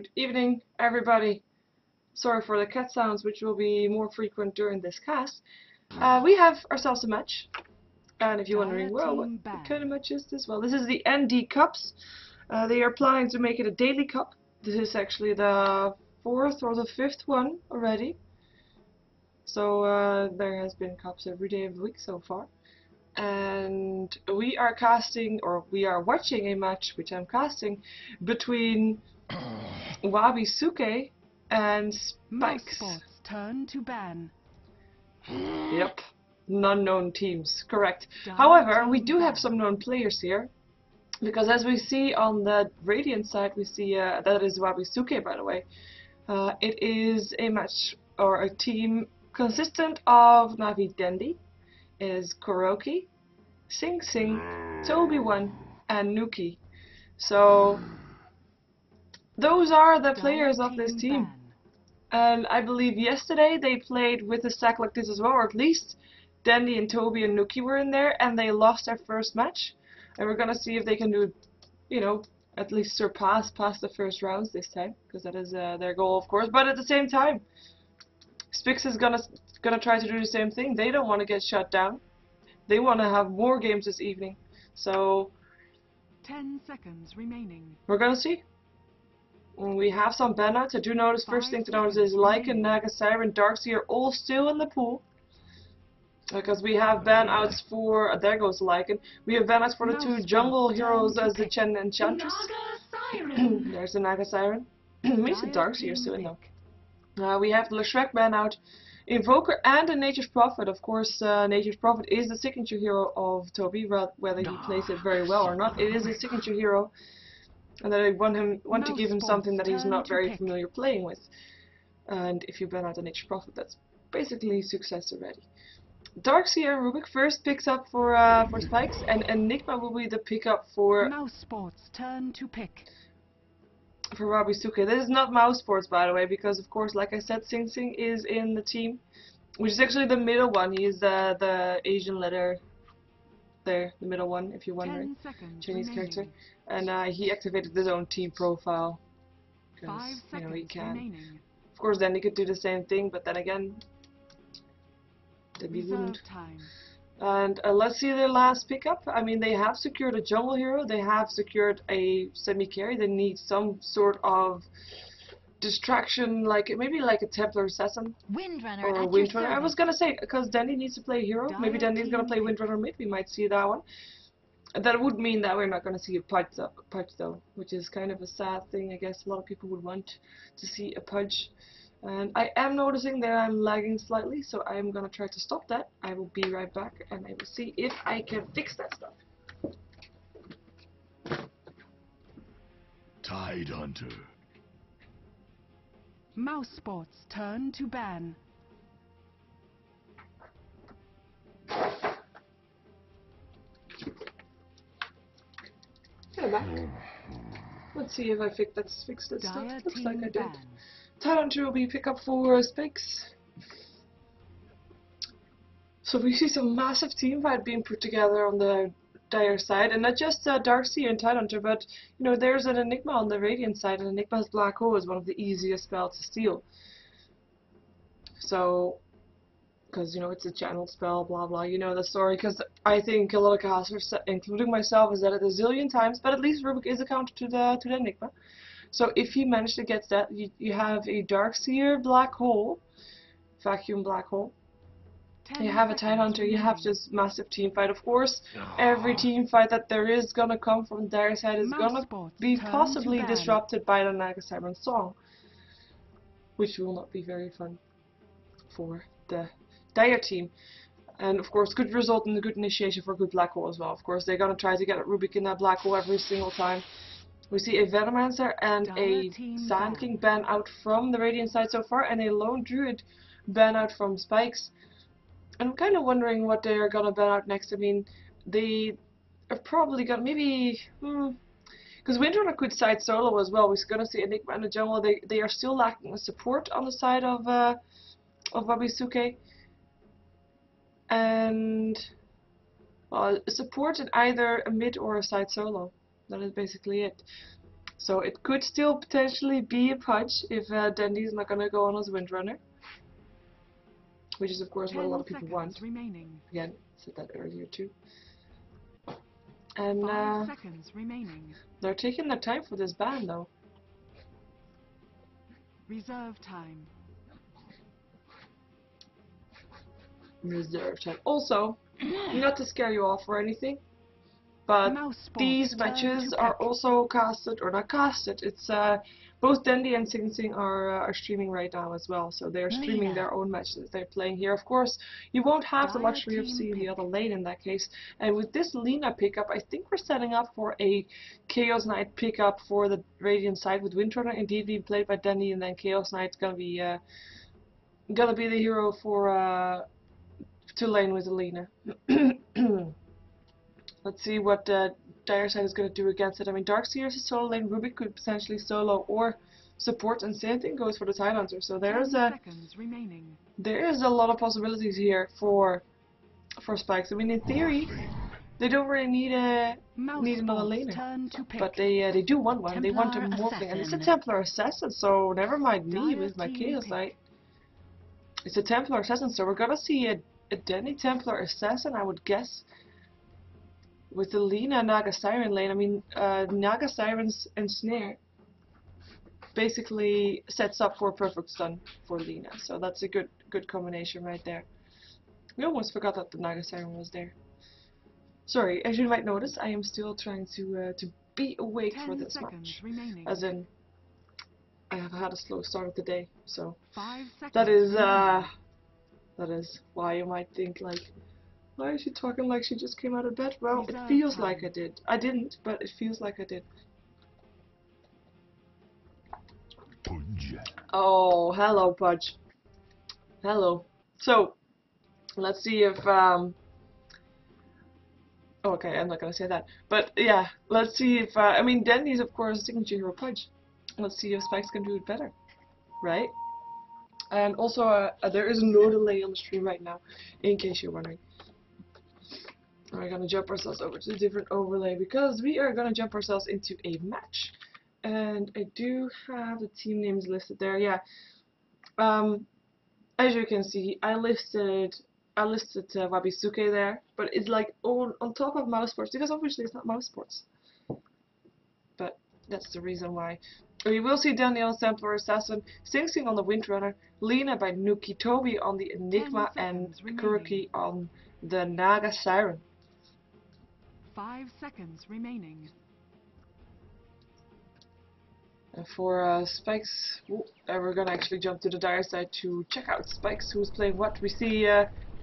Good evening, everybody. Sorry for the cat sounds, which will be more frequent during this cast. We have ourselves a match, and if you're wondering, well, what kind of match is this? Well, this is the NDCups. They are planning to make it a daily cup. This is actually the 4th or the 5th one already. So there has been cups every day of the week so far. And we are casting, or we are watching a match, which I'm casting, between Wabisuke and Spyx. Turn to ban. Yep, non-known teams, correct. However, we do have some known players here, because as we see on the Radiant side, we see that is Wabisuke, by the way. It is a match or a team consistent of Navi Dendi, is Kuroki, Sing Sing, Toby1, and Nuki. So those are the players of this team. And I believe yesterday they played with a stack like this as well, or at least Dendi and Toby and Nuki were in there, and they lost their first match. And we're gonna see if they can do, you know, at least surpass past the first rounds this time, because that is their goal, of course. But at the same time, Spyx is gonna try to do the same thing. They don't want to get shut down. They want to have more games this evening. So 10 seconds remaining. We're gonna see. We have some banouts. I do notice, first thing to notice is Lycan, Naga, Siren, Darkseer are all still in the pool. Because we have banouts for, there goes Lycan. We have banouts for the two jungle heroes as the Chen Enchantress. There's the Naga Siren. We see Darkseer still in though. We have the Shrek banout, Invoker, and the Nature's Prophet. Of course, Nature's Prophet is the signature hero of Toby, whether he plays it very well or not. It is a signature hero. And that I want to give him something that he's not very familiar playing with. And if you ban out the Nature's Prophet, that's basically success already. Darkseer and Rubik first picks up for Spyx, and Enigma will be the pickup for Mouse Sports turn to pick. For Wabisuke. This is not Mouse Sports, by the way, because of course, like I said, Sing Sing is in the team, which is actually the middle one. He is the Asian letter there, the middle one, if you're wondering, Chinese character, and he activated his own team profile because you know he can. Of course, then he could do the same thing, but then again, then he wouldn't. And let's see their last pickup. I mean, they have secured a jungle hero, they have secured a semi-carry, they need some sort of distraction, like maybe like a Templar Assassin Windrunner or a Windrunner. I was gonna say, because Dendi needs to play a hero, maybe Dendi's gonna play Windrunner mid, we might see that one. That would mean that we're not gonna see a Pudge though, which is kind of a sad thing. I guess a lot of people would want to see a Pudge. And I am noticing that I'm lagging slightly, so I'm gonna try to stop that. I will be right back, and I will see if I can fix that stuff. Tide Hunter. Mouse Sports turn to ban. Okay, I'm back. Let's see if I fixed that stuff. Looks like I did. Tide Hunter will be pickup for Spyx. So we see some massive team fight being put together on the Dire side, and not just Darkseer and Tide Hunter, but you know there's an Enigma on the Radiant side, and Enigma's Black Hole is one of the easiest spells to steal. So, because you know it's a channel spell, blah blah, you know the story. Because I think a lot of casters, including myself, has said it a zillion times, but at least Rubik is a counter to the Enigma. So if you manage to get that, you have a Darkseer Black Hole, Vacuum Black Hole. You have a Tide Hunter, you have this massive team fight. Of course, every team fight that there is gonna come from the Dire side is gonna be possibly disrupted by the Naga Siren song, which will not be very fun for the Dire team. And of course, could result in a good initiation for a good Black Hole as well. Of course, they're gonna try to get Rubik in that Black Hole every single time. We see a Venomancer and a Sand King ban out from the Radiant side so far, and a Lone Druid ban out from Spyx. And I'm kind of wondering what they're gonna ban out next. I mean, they are probably gonna maybe because Windrunner could side solo as well. We're gonna see Enigma in the jungle. They are still lacking support on the side of Wabisuke, and well, support in either a mid or a side solo. That is basically it. So it could still potentially be a Pudge if Dendy's not gonna go on as Windrunner. Which is of course what a lot of people want. Remaining. Again, said that earlier too. And 5 seconds remaining. they're taking their time for this ban though. Reserve time. Reserve time. Also, not to scare you off or anything, but Mouse sports these turn matches to are pick. also casted, or not casted, it's both Dendy and Sing Sing are streaming right now as well, so they're streaming Lena. their own matches they're playing here. Of course, you won't have the Dire luxury of team seeing the pick. other lane in that case, and with this Lena pickup, I think we're setting up for a Chaos Knight pickup for the Radiant side with Windrunner indeed being played by Dendy, and then Chaos Knight's gonna be the hero for to lane with Lena. Let's see what Dire side is going to do against it. I mean, Darkseer is a solo lane. Rubik could potentially solo or support, and same thing goes for the Tidehunter. So 10 seconds remaining. there is a lot of possibilities here for Spyx. I mean, in theory, they don't really need another laner, Turn to pick. but they do want one. They want a Templar Morphling, and it's a Assassin. Templar Assassin. So never mind me Dire with my team Chaos pick. Knight. It's a Templar Assassin, so we're gonna see a Denny Templar Assassin, I would guess. With the Lena Naga Siren lane, I mean, Naga Siren's Ensnare basically sets up for a perfect stun for Lena, so that's a good combination right there. We almost forgot that the Naga Siren was there. Sorry, as you might notice, I am still trying to be awake for this match. Remaining. As in, I have had a slow start of the day, so 5 seconds. that is remaining. why you might think like, why is she talking like she just came out of bed? Well, Reserve it feels time. like I did. I didn't, but it feels like I did. Oh, hello, Pudge. Hello. So, let's see if, okay, I'm not gonna say that. But, yeah, let's see if, I mean, Dendy's, of course, signature hero Pudge. Let's see if Spyx can do it better. Right? And also, there is no delay on the stream right now, in case you're wondering. We're gonna jump ourselves over to a different overlay because we are gonna jump ourselves into a match, and I do have the team names listed there. Yeah, as you can see, I listed Wabisuke there, but it's like on top of Mouse Sports because obviously it's not Mouse Sports. But that's the reason why. We will see Daniel Templar Assassin, Sing Sing on the Windrunner, Lena by Nuki, Toby on the Enigma, and Kuroki on the Naga Siren. 5 seconds remaining. And for Spyx, we're gonna actually jump to the Dire side to check out Spyx, who's playing what? We see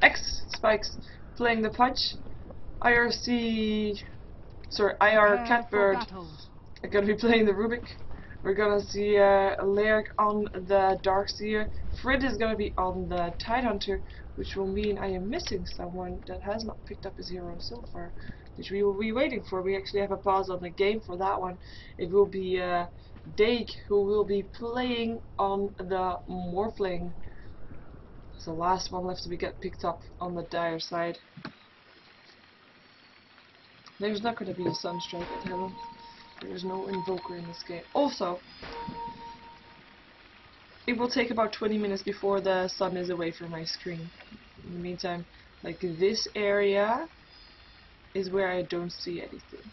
Spyx playing the Pudge, IR Catbird are gonna be playing the Rubik. We're gonna see Lyric on the Darkseer. Frid is gonna be on the Tidehunter, which will mean I am missing someone that has not picked up his hero so far, which we will be waiting for. We actually have a pause on the game for that one. It will be Dake who will be playing on the Morphling. It's the last one left to get picked up on the Dire side. There's not going to be a Sunstrike at heaven. There's no Invoker in this game. Also, it will take about 20 minutes before the sun is away from my screen. In the meantime, like this area is where I don't see anything,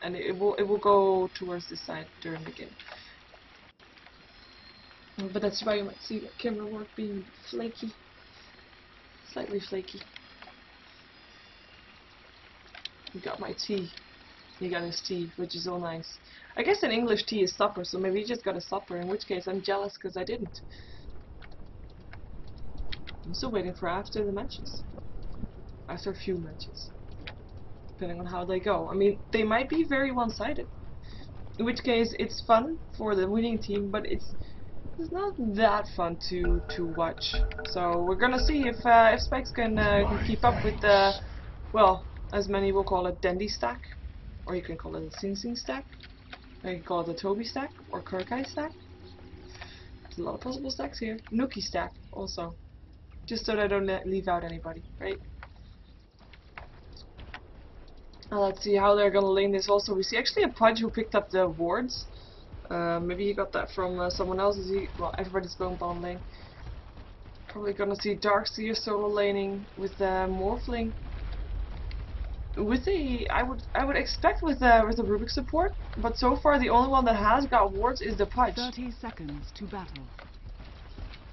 and it will go towards this side during the game. But that's why you might see the camera work being flaky, slightly flaky. He got my tea. He got his tea, which is all nice. I guess in English tea is supper, so maybe he just got a supper, in which case I'm jealous because I didn't. I'm still waiting for after the matches. After a few matches. Depending on how they go. I mean, they might be very one-sided. In which case, it's fun for the winning team, but it's not that fun to watch. So we're gonna see if Spyx can keep up with the, well, as many will call it, Dendy stack, or you can call it a Sing Sing stack, or you can call it a Toby stack, or Kurkai stack. There's a lot of possible stacks here. Nuki stack also, just so that I don't leave out anybody, right? Now let's see how they're gonna lane this. Also, we see actually a Pudge who picked up the wards. Maybe he got that from someone else. Well, everybody's going bottom lane. Probably gonna see Darkseer solo laning with Morphling. With I would expect with the Rubik support, but so far the only one that has got wards is the Pudge. 30 seconds to battle.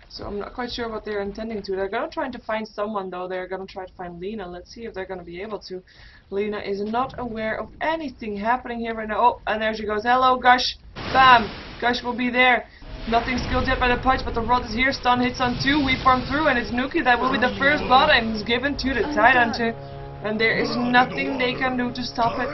So I'm not quite sure what they're intending to. They're gonna try to find someone though. They're gonna try to find Lena. Let's see if they're gonna be able to. Lena is not aware of anything happening here right now. Oh, and there she goes. Hello, Gush. Bam. Gush will be there. Nothing skilled yet by the Pudge, but the rod is here. Stun hits on 2. We farm through, and it's Nuki that will be the first bot, and is given to the Tidehunter. And there is nothing they can do to stop it.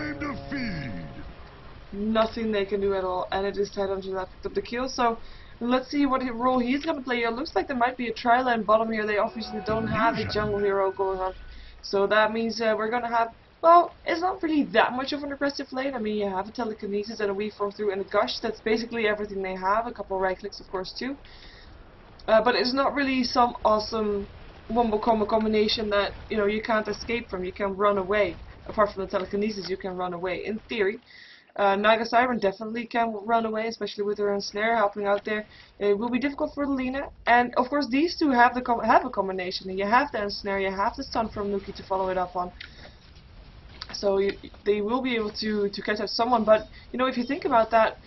Nothing they can do at all. And it is Tidehunter that picked up the kill. So let's see what role he's going to play. It looks like there might be a tri-lane bottom here. They obviously don't have a jungle hero going on. So that means we're going to have... Well, it's not really that much of an aggressive lane. I mean, you have a telekinesis and a weave form through and a gush. That's basically everything they have. A couple of right clicks, of course, too. But it's not really some awesome wombo combo combination that you can't escape from. You can run away. Apart from the telekinesis, you can run away. In theory, Naga Siren definitely can run away, especially with her ensnare helping out there. It will be difficult for Lena, and of course these two have a combination. You have the ensnare, you have the stun from Nuki to follow it up on. So they will be able to catch out someone. But if you think about that,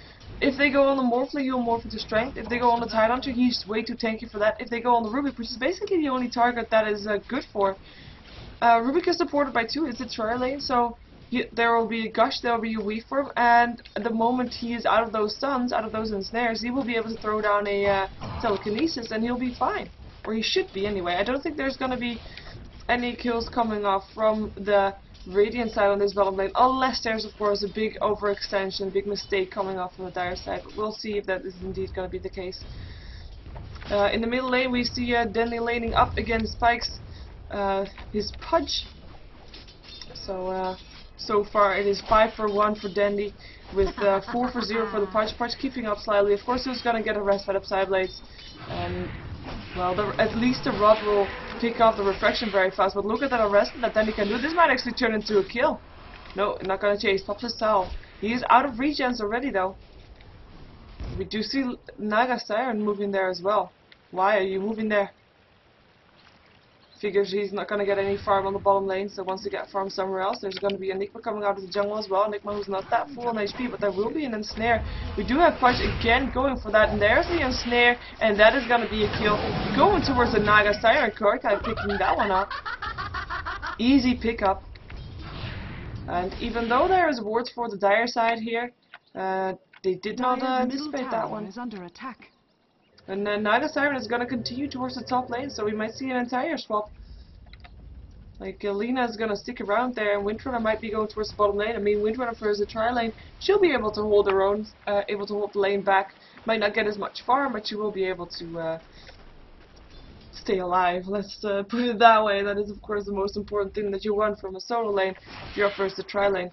if they go on the Morphling, he'll morph into strength. If they go on the Tidehunter, he's way too tanky for that. If they go on the Rubik, which is basically the only target that is good for, Rubik is supported by 2. It's a tri-lane, so there will be a gush, there will be a weave form, and the moment he is out of those stuns, out of those ensnares, he will be able to throw down a telekinesis, and he'll be fine. Or he should be anyway. I don't think there's going to be any kills coming off from the Radiant side on this bottom lane, unless there's of course a big overextension, big mistake coming off from the Dire side. But we'll see if that is indeed going to be the case. In the middle lane we see Denny laning up against Spyx, his Pudge. So far it is 5 for 1 for Dendy, with 4 for 0 for the Pudge. Pudge keeping up slightly. Of course he's going to get a rest by the Psyblades. Well, at least the rod will pick off the refraction very fast, but look at that arrest that Dendy can do. This might actually turn into a kill. No, not gonna chase. Pops his towel. He is out of regens already though. We do see Naga Siren moving there as well. Why are you moving there? Figures he's not gonna get any farm on the bottom lane, so wants to get farm somewhere else. There's gonna be a Enigma coming out of the jungle as well. Enigma who's not that full on HP, but there will be an ensnare. We do have Pudge again going for that, and there's the ensnare, and that is gonna be a kill. Going towards the Naga Siren, Korkai picking that one up. Easy pickup. And even though there is wards for the Dire side here, they did not anticipate that one. Is under attack. And then Naga Siren is going to continue towards the top lane, so we might see an entire swap. Like, Lena is going to stick around there, and Windrunner might be going towards the bottom lane. I mean, Windrunner for the tri-lane, she'll be able to hold her own, able to hold the lane back. Might not get as much farm, but she will be able to stay alive. Let's put it that way. That is, of course, the most important thing that you want from a solo lane if you're up first the tri-lane.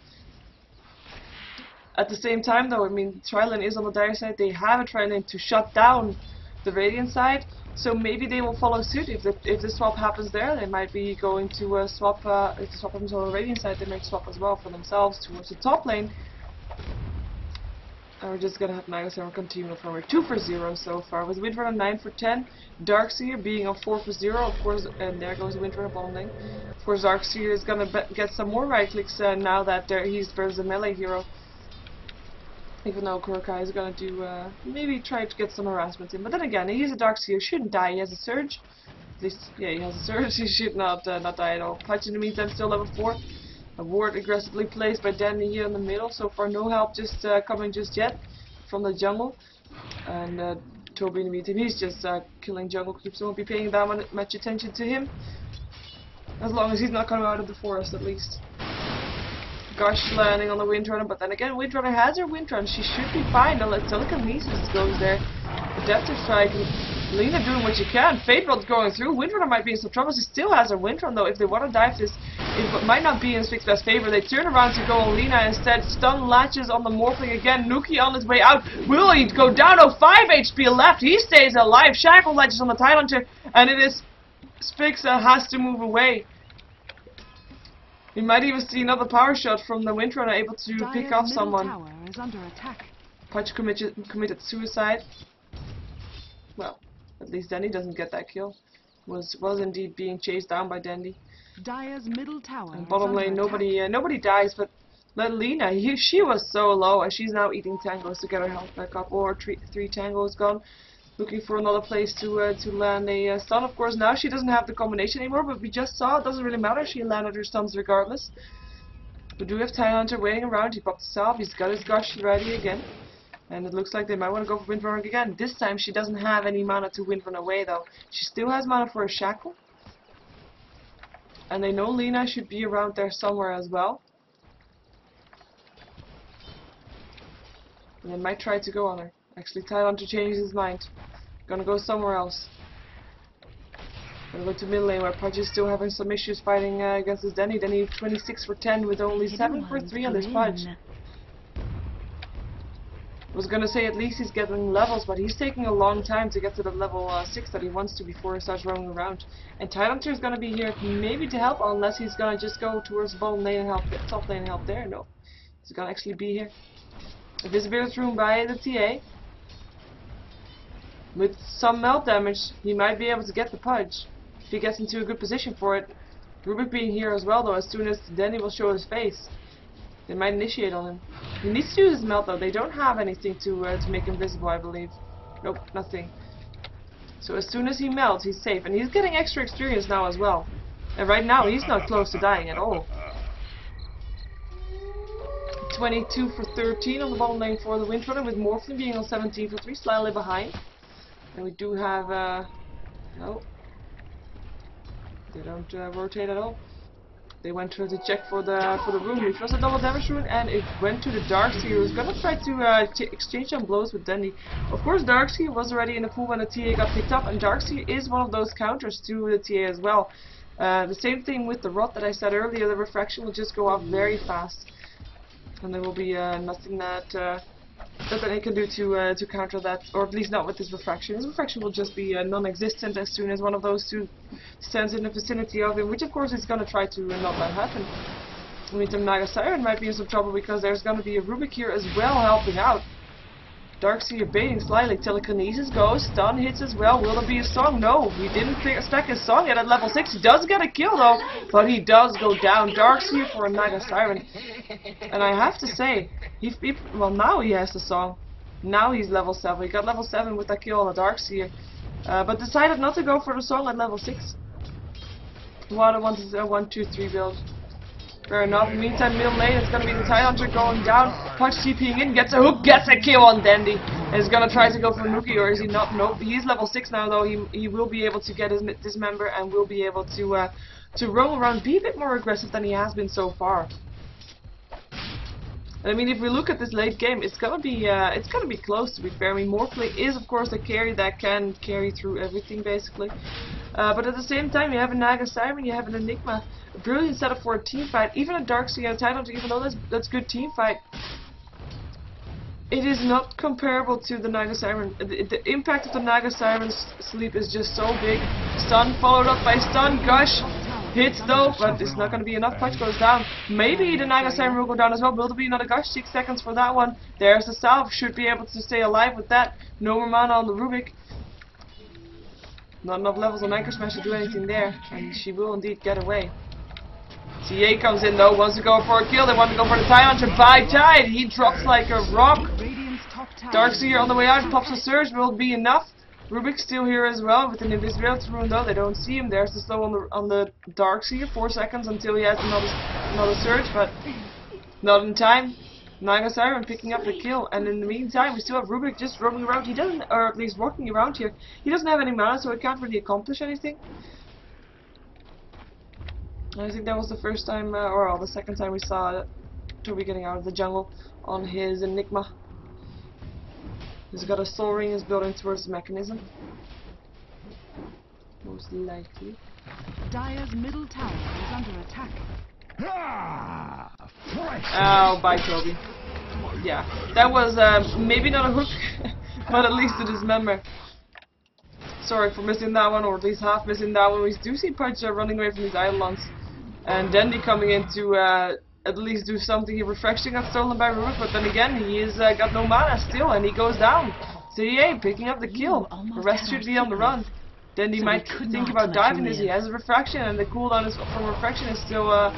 At the same time, though, I mean, tri-lane is on the Dire side. They have a tri-lane to shut down the Radiant side, so maybe they will follow suit. If the swap happens there, they might be going to swap. If the swap happens on the Radiant side, they might swap as well for themselves towards the top lane. And we're just gonna have Naga Siren continue from her 2 for 0 so far, with Windrunner 9 for 10. Darkseer being on 4 for 0, of course, and there goes Windrunner bottom lane. Of course, Darkseer is gonna get some more right clicks now that he's versus a melee hero. Even though Korkai is gonna do, maybe try to get some harassment in. But then again, he's a Darkseer, shouldn't die. He has a surge. At least, yeah, he has a surge. He should not die at all. Pudge in the meantime still level 4. A ward aggressively placed by Danny here in the middle. So far, no help coming just yet from the jungle. And Toby in the meantime, he's just killing jungle creeps. Won't be paying that much attention to him, as long as he's not coming out of the forest, at least. Gush landing on the Windrunner, but then again, Windrunner has her Windrun. She should be fine. The telekinesis goes there. Adaptive Strike. Lena doing what she can. Fate Rod's going through. Windrunner might be in some trouble. She still has her Windrun though. If they want to dive this, it might not be in Spyx's best favor. They turn around to go on Lena instead. Stun latches on the Morphling again. Nuki on his way out. Will he go down? Oh, 5 HP left. He stays alive. Shackle latches on the Tidehunter, and it is Spyx that has to move away. We might even see another power shot from the Windrunner able to pick off someone. Tower is under attack. Pudge committed suicide. Well, at least Dandy doesn't get that kill. Was indeed being chased down by Dandy. Dire's middle tower. And bottom lane, nobody dies, but Lena, she was so low, and she's now eating tangos to get her health back up. Or three tangos gone, looking for another place to land a stun. Of course, now she doesn't have the combination anymore, but we just saw it doesn't really matter. She landed her stuns regardless. We do have Tidehunter waiting around. He popped the salve. He's got his gush ready again. And it looks like they might want to go for Windrunner again. This time she doesn't have any mana to Windrun away though. She still has mana for a Shackle. And they know Lena should be around there somewhere as well. And they might try to go on her. Actually, Tidehunter changes his mind. Gonna go somewhere else. Gonna go to mid lane where Pudge is still having some issues fighting against his Danny. Danny 26 for 10 with only 7 for 3 on this Pudge. I was gonna say at least he's getting levels, but he's taking a long time to get to the level 6 that he wants to before he starts roaming around. And Tidehunter is gonna be here maybe to help, unless he's gonna just go towards the bottom lane and help, top lane and help there. No, he's gonna actually be here. A Visibility Room by the TA. With some melt damage, he might be able to get the Pudge if he gets into a good position for it. Rubik being here as well though, as soon as Danny will show his face. They might initiate on him. He needs to use his melt though. They don't have anything to make him visible, I believe. Nope, nothing. So as soon as he melts, he's safe. And he's getting extra experience now as well. And right now, he's not close to dying at all. 22 for 13 on the bottom lane for the Windrunner, with Morphin being on 17 for 3, slightly behind. And we do have... no. They don't rotate at all. They went to check for the rune, which was a double damage rune, and it went to the Darkseer, who's gonna try to exchange some blows with Dandy. Of course, Darkseer was already in the pool when the TA got picked up, and Darkseer is one of those counters to the TA as well. The same thing with the Rot that I said earlier, the refraction will just go off very fast. And there will be nothing that they can do to counter that, or at least not with this refraction. His refraction will just be non-existent as soon as one of those two stands in the vicinity of him, which of course is going to try to not let happen. I mean, Naga Siren might be in some trouble because there's going to be a Rubik here as well helping out. Darkseer baiting slightly, telekinesis goes, stun hits as well. Will there be a song? No, we didn't expect his song yet at level 6. He does get a kill though, but he does go down. Darkseer for a Naga Siren. And I have to say, well now he has the song. Now he's level 7. He got level 7 with that kill on the Darkseer. But decided not to go for the song at level 6. What I wanted a 1-2-3 build. Fair enough. In the meantime, middle lane, it's going to be the Tidehunter going down. Pudge TPing in, gets a hook, gets a kill on Dandy. And he's going to try to go for Nuki, or is he not? Nope. He's level 6 now, though. He will be able to get his dismember and will be able to roam around, be a bit more aggressive than he has been so far. And I mean, if we look at this late game, it's gonna be close, to be fair. I mean, Morphle is of course the carry that can carry through everything basically. But at the same time, you have a Naga Siren, you have an Enigma, a brilliant setup for a team fight. Even a Darkseer and a Tidehunter, even though that's good team fight, it is not comparable to the Naga Siren. The impact of the Naga Siren's sleep is just so big. Stun followed up by stun, gush. Hits though, but it's not going to be enough. Pudge goes down. Maybe the Naga Siren will go down as well. Will there be another gush? 6 seconds for that one. There's the salve. Should be able to stay alive with that. No more mana on the Rubik. Not enough levels on Anchor Smash to do anything there. And she will indeed get away. TA comes in though, wants to go for a kill. They want to go for the Tidehunter by Tide. He drops like a rock. Darkseer on the way out, pops a surge. Will be enough. Rubik's still here as well with an invisibility rune though. They don't see him. There's the slow on the Darkseer. 4 seconds until he has another surge, but not in time. Naga Siren picking up the kill, and in the meantime we still have Rubik just roaming around. He doesn't, or at least walking around here. He doesn't have any mana, so he can't really accomplish anything. And I think that was the first time, or the second time we saw Toby getting out of the jungle on his Enigma. He's got a soul ring, is building towards the mechanism. Most likely. Dire's middle tower is under attack. Oh, bye Toby. Yeah, that was maybe not a hook, but at least a dismember. Sorry for missing that one, or at least half missing that one. We do see Pudge running away from these Eidolons. And Dandy coming in at least do something. His refraction got stolen by Rubik, but then again, he is got no mana still, and he goes down. CDA picking up the kill. The rest should be on the run. Then he might think about diving this. He has a refraction, and the cooldown is from refraction is still on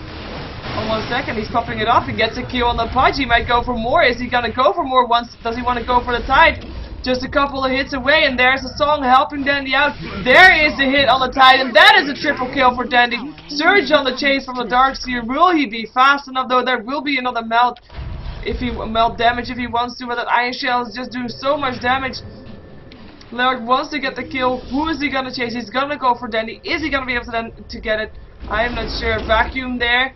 1 second. He's popping it off. He gets a kill on the punch. He might go for more. Is he gonna go for more once? Does he want to go for the tide? Just a couple of hits away, and there's a song helping Dandy out. There is the hit on the tide, and that is a triple kill for Dandy. Surge on the chase from the Darkseer. Will he be fast enough, though? There will be another melt damage if he wants to, but that Iron Shell is just doing so much damage. Lurk wants to get the kill. Who is he gonna chase? He's gonna go for Dandy. Is he gonna be able to get it? I am not sure. Vacuum there.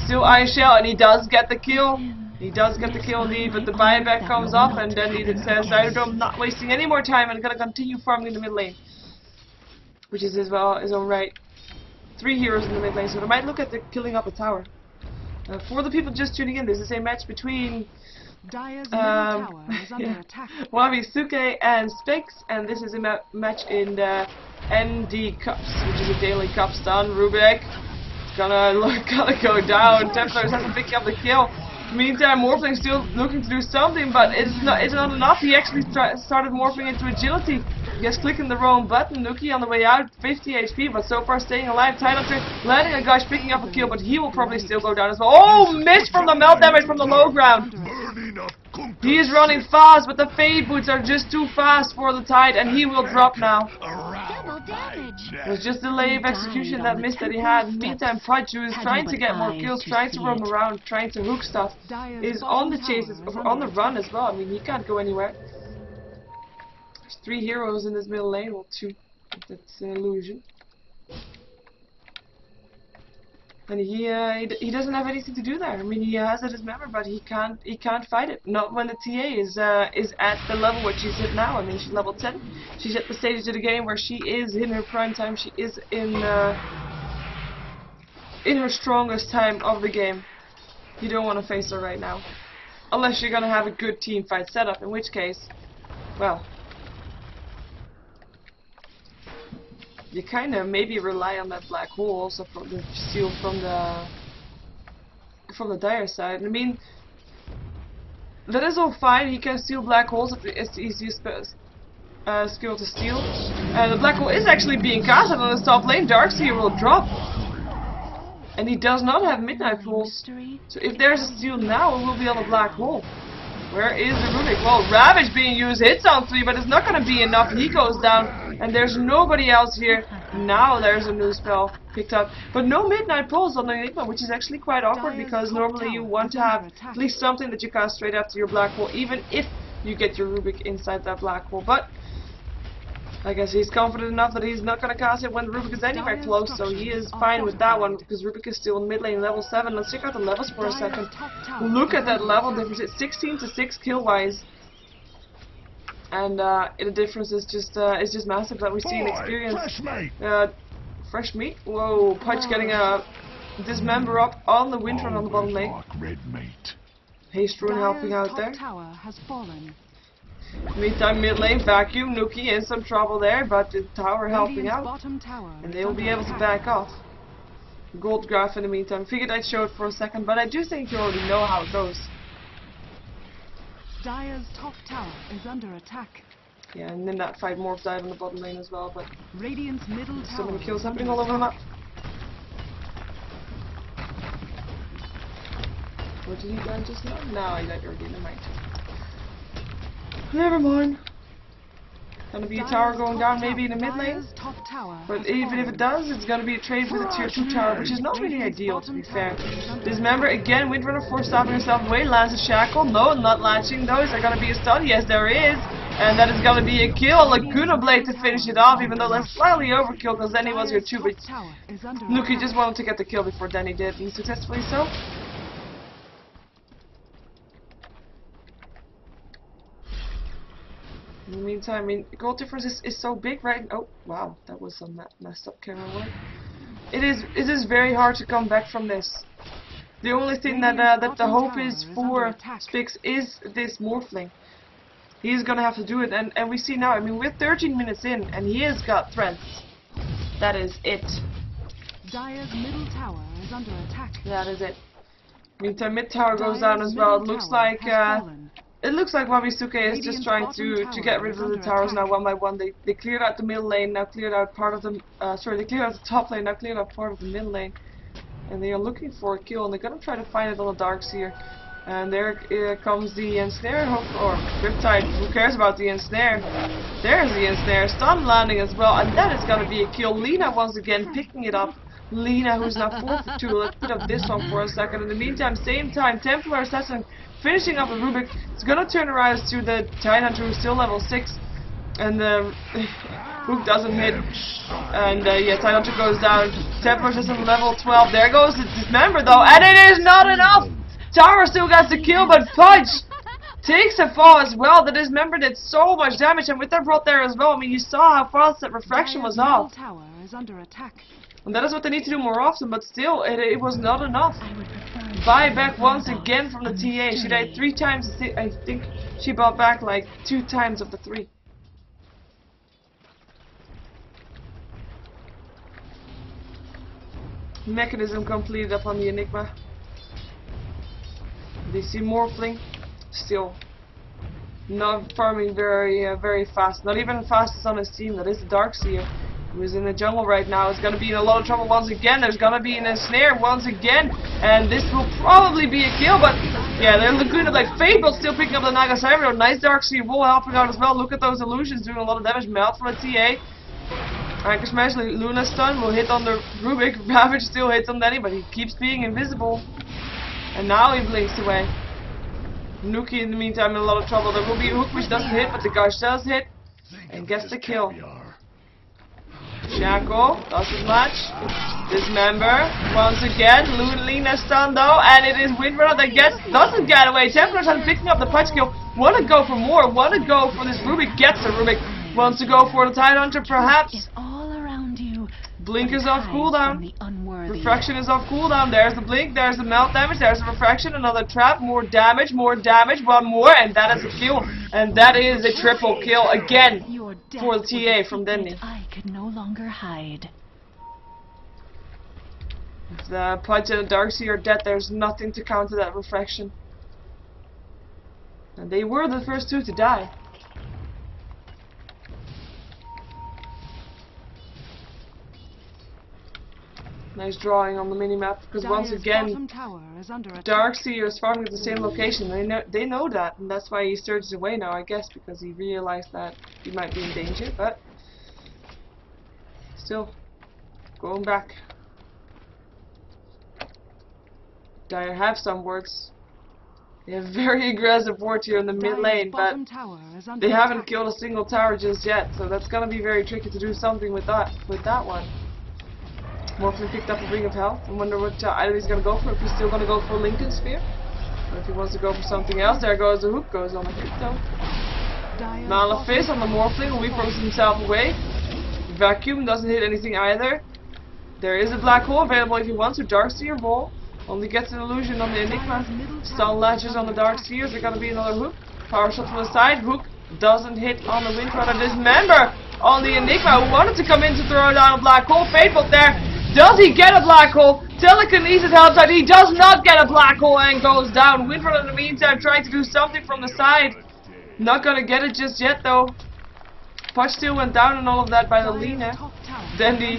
Still Iron Shell, and he does get the kill. He does get the kill indeed, but the buyback comes off, and then he says, I'm not wasting any more time, and I'm gonna continue farming in the mid lane. Which is as well his own right. 3 heroes in the mid lane, so they might look at the killing up a tower. For the people just tuning in, this is a match between Wabisuke and Spyx, and this is a match in the NDCups, which is a daily cup stun. Rubik gonna go down. Templars hasn't picked up the kill. Meantime, Morphling still looking to do something, but it's not enough. He actually started morphing into agility. Just clicking the wrong button. Nuki on the way out, 50 HP, but so far staying alive. Title trick, landing a gush, picking up a kill, but he will probably still go down as well. Oh, miss from the melt damage from the low ground. He is running fast, but the Fade Boots are just too fast for the Tide, and he will drop now. It was just delay of execution that miss that he had. Meantime, Pudge, who is trying to get more kills, trying to roam around, trying to hook stuff, is on the chase, on the run as well. I mean, he can't go anywhere. There's 3 heroes in this middle lane, well 2. That's an illusion. And he doesn't have anything to do there. I mean, he has it as member, but he can't fight it. Not when the TA is at the level where she's at now. I mean, she's level 10. She's at the stage of the game where she is in her prime time. She is in her strongest time of the game. You don't want to face her right now, unless you're gonna have a good team fight setup. In which case, well, you kind of maybe rely on that black hole also for the steal from the Dire side. I mean, that is all fine. He can steal black holes. It's the easiest skill to steal. And the black hole is actually being casted on the top lane. Darkseer will drop. And he does not have Midnight Pools. So if there's a steal now, it will be on the black hole. Where is the Rubik? Well, Ravage being used, hits on 3, but it's not going to be enough. He goes down, and there's nobody else here. Now there's a new spell picked up, but no Midnight Pulse on the Enigma, which is actually quite awkward, because normally you want to have at least something that you cast straight after your black hole, even if you get your Rubik inside that black hole. But I guess he's confident enough that he's not going to cast it when Rubik is anywhere close, so he is fine with that one, because Rubik is still in mid lane, level 7. Let's check out the levels for a second. Look at that level difference. It's 16 to 6 kill-wise. And the difference is just massive that we see in experience. Fresh meat? Whoa, Pudge getting a dismember up on the Windrun on the bottom lane. Haste Rune helping out there. Meantime, mid lane, Vacuum, Nuki in some trouble there, but the tower helping out, and they will be able to back off. Gold Graph in the meantime. Figured I'd show it for a second, but I do think you already know how it goes. Dire's top tower is under attack. Yeah, and in that fight, Morph died on the bottom lane as well, but Radiant's middle tower. So many kills happening all over the map. Or did he die just now? No, he died already, never mind. Never mind. Gonna be a tower going down maybe in the mid lane. But even if it does, it's gonna be a trade with a tier 2 tower, which is not really ideal, to be fair. Dismember again, Windrunner force stopping himself away, lands a shackle. No, not latching. Those are gonna be a stun. Yes, there is. And that is gonna be a kill. Laguna Blade to finish it off, even though that's slightly overkill, because then he was here too. But Nuki just wanted to get the kill before Danny did, and successfully so. In the meantime, I mean, gold difference is so big, right? Oh, wow, that was some messed up camera work. It is very hard to come back from this. The only thing that the hope is for Spyx is this Morphling. He's gonna have to do it, and we see now, I mean, we're 13 minutes in, and he has got threats. That is it. Dire's middle tower is under attack. That is it. Meantime, mid tower goes down as well. It looks like Wabisuke is just trying to get rid of the towers now one by one. They cleared out the middle lane, now cleared out part of the they cleared out the top lane, now cleared out part of the mid lane. And they are looking for a kill, and they're gonna try to find it on the Darkseer. And there comes the ensnare, or Riptide. Who cares about the ensnare? There's the ensnare, stun landing as well, and that is gonna be a kill. Lina once again picking it up. Lina, who's now 4 for 2. Let's put up this one for a second. In the meantime, same time, Templar Assassin finishing up with Rubik. It's gonna turn around to the Tidehunter, who's still level 6. And the Hook doesn't hit. And yeah, Tidehunter goes down. Templar Assassin level 12. There goes the Dismember though, and it is not enough! Tower still gets the kill, but Pudge takes a fall as well. The Dismember did so much damage, and with their brought there as well. I mean, you saw how fast that refraction was off. Tower is under attack. And that is what they need to do more often, but still, it was not enough. Buyback once again from the TA. She died 3 times. I think she bought back like 2 times of the 3. Mechanism completed up on the Enigma. They see Morphling. Still not farming very fast. Not even fastest on his team. That is the Darkseer, who is in the jungle right now. Is going to be in a lot of trouble once again. There's going to be in a snare once again. And this will probably be a kill. But yeah, they're looking at like Fable still picking up the Naga Cyber. Nice Darkseer Wall helping out as well. Look at those illusions doing a lot of damage. Melt from the TA. Anchor Smash, Luna Stun will hit on the Rubik. Ravage still hits on Danny, but he keeps being invisible. And now he blinks away. Nuki in the meantime in a lot of trouble. There will be a hook which doesn't hit, but the Gush does hit. And gets the kill. Shackle doesn't match. Dismember once again. Luna Stun though, and it is Windrunner that doesn't get away. Templar's picking up the punch kill. Wanna go for more, wanna go for this Rubik, gets the Rubik. Wants to go for the Tidehunter perhaps. Blink is off cooldown. Refraction is off cooldown. There's the blink, there's the melt damage, there's the refraction, another trap, more damage, one more, and that is a kill. And that is a triple kill again for the TA from Dendy. I could no longer hide. If the Pudge and the Darkseer are dead, there's nothing to counter that refraction. And they were the first 2 to die. Nice drawing on the minimap, because once again, Darkseer is farming at the same location. They know that, and that's why he surges away now, I guess, because he realized that he might be in danger, but still, going back. Dire have some words. They have very aggressive ward here in the mid lane, but they haven't killed a single tower just yet, so that's gonna be very tricky to do something with that one. Morphling picked up a Ring of Health. I wonder what item he's going to go for. If he's still going to go for Lincoln Sphere. Or if he wants to go for something else. There goes the hook. Goes on the crypto. Malefice on the Morphling. Who throws himself away. Vacuum doesn't hit anything either. There is a black hole available if he wants to. Darkseer Ball. Only gets an illusion on the Enigma. Stun latches on the Darkseers. There's going to be another hook. Power shot from the side. Hook doesn't hit on the Windrunner. Dismember on the Enigma, who wanted to come in to throw down a black hole. Fateful there. Does he get a black hole? Telekinesis helps out. He does not get a black hole and goes down. Windrunner in the meantime trying to do something from the side. Not gonna get it just yet though. Punch still went down and all of that by the Lina. Then he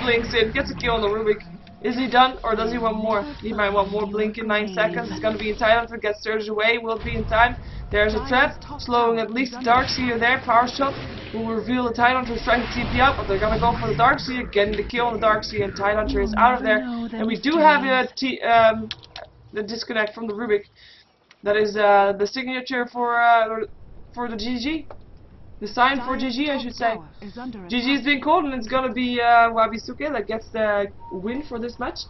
blinks in, gets a kill on the Rubik. Is he done or does he want more? He might want more. Blink in 9 seconds. It's gonna be in time. If it gets surged away, will it be in time? There's a trap, slowing at least the Darkseer there. Power shot will reveal the Tidehunter is trying to TP out, but they're gonna go for the Darkseer, getting the kill on the Darkseer, and Tidehunter is out of there. And we do have the disconnect from the Rubik. That is the signature for the GG. The sign for GG, I should say. GG is being called, and it's gonna be Wabisuke that gets the win for this match.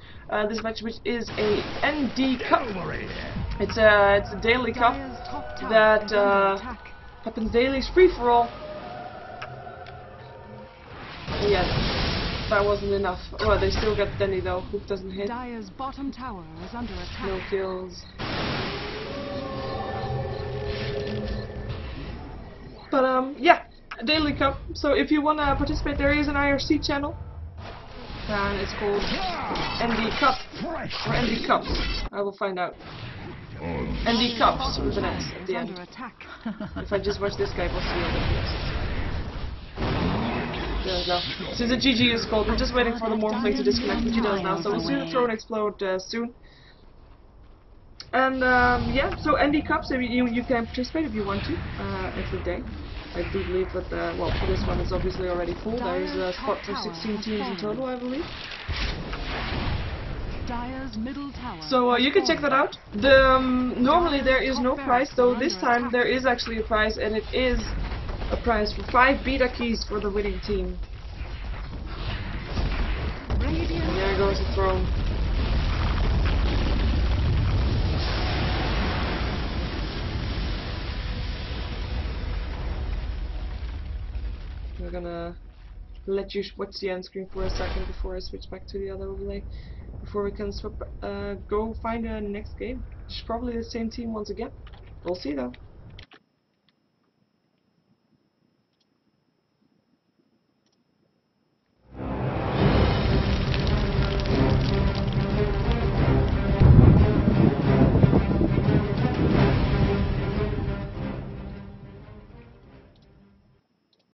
This match, which is a NDCups. It's a daily cup that happens daily. It's free for all. Yes, that wasn't enough. Oh, they still get Denny though. Hook doesn't hit. Dire's bottom tower is under attack. No kills. But yeah, a daily cup. So if you wanna participate, there is an IRC channel. and it's called NDCup or NDCups. I will find out. NDCups with an S at the end. Under attack. If I just watch this guy, we'll see all the There we go. Since the GG is called, we're just waiting for the Morphling to disconnect, which he does now, so we'll see the throne explode soon. And yeah, so NDCups, you can participate if you want to every day. I do believe that, well, for this one it's obviously already full. There is a spot for 16 teams in total, I believe. Dire's middle tower. So you can check that out. Normally there is no prize, though this time there is actually a prize, and it is a prize for 5 beta keys for the winning team. And there goes the throne. We're gonna let you watch the end screen for a second before I switch back to the other overlay. Before we can go find the next game. Which is probably the same team once again. We'll see though.